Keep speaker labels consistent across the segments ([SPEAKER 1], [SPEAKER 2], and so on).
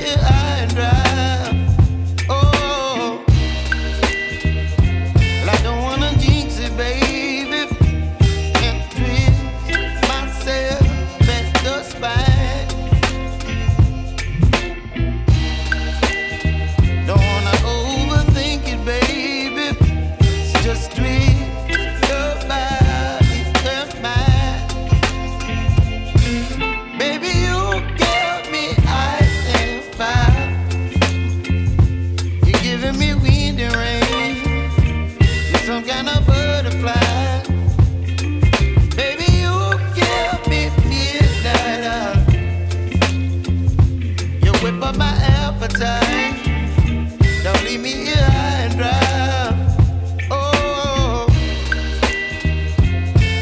[SPEAKER 1] here high and dry. Oh, well, I don't wanna jinx it, baby, and twist myself at the spine. Don't wanna overthink it, baby. It's just twist your body and mine. Baby, you give me ice and fire. You're giving me wind and rain. You're some kind of butterfly. Baby, you give me midnight. You whip up my appetite. Don't leave me here high and dry. Oh,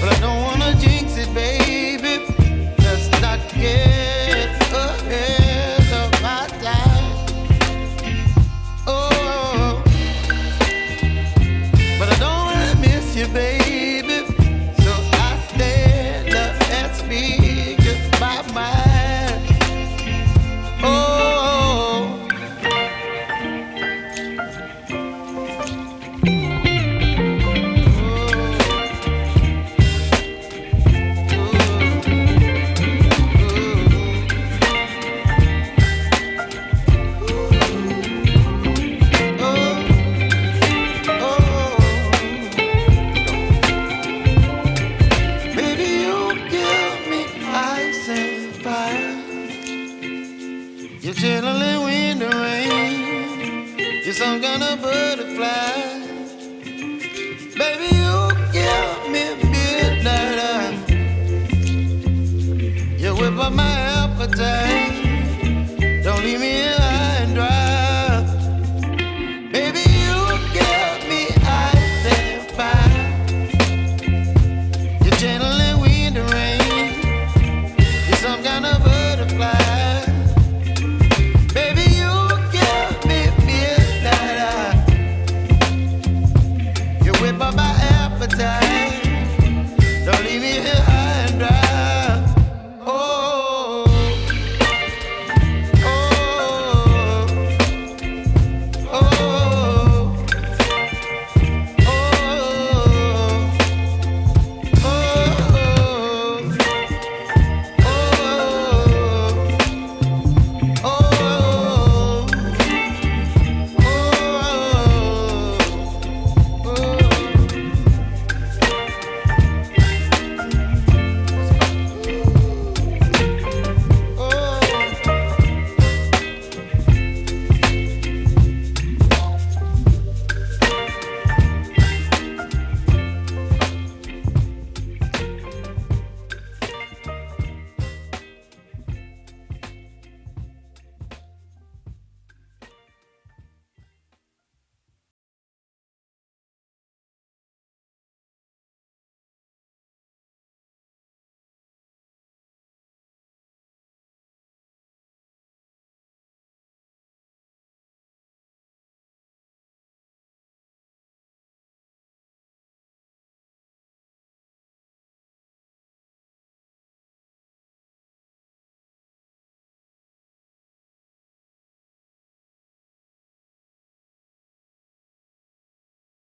[SPEAKER 1] but I don't wanna jinx it, baby. Let's not get ahead of my time. Oh, but I don't wanna miss you, baby. So I stand up and speak my mind. Oh. Baby, you give me ice and fire. You're chilling wind and rain. You're some kind of butterfly. Baby, you give me midnight. You whip up my appetite.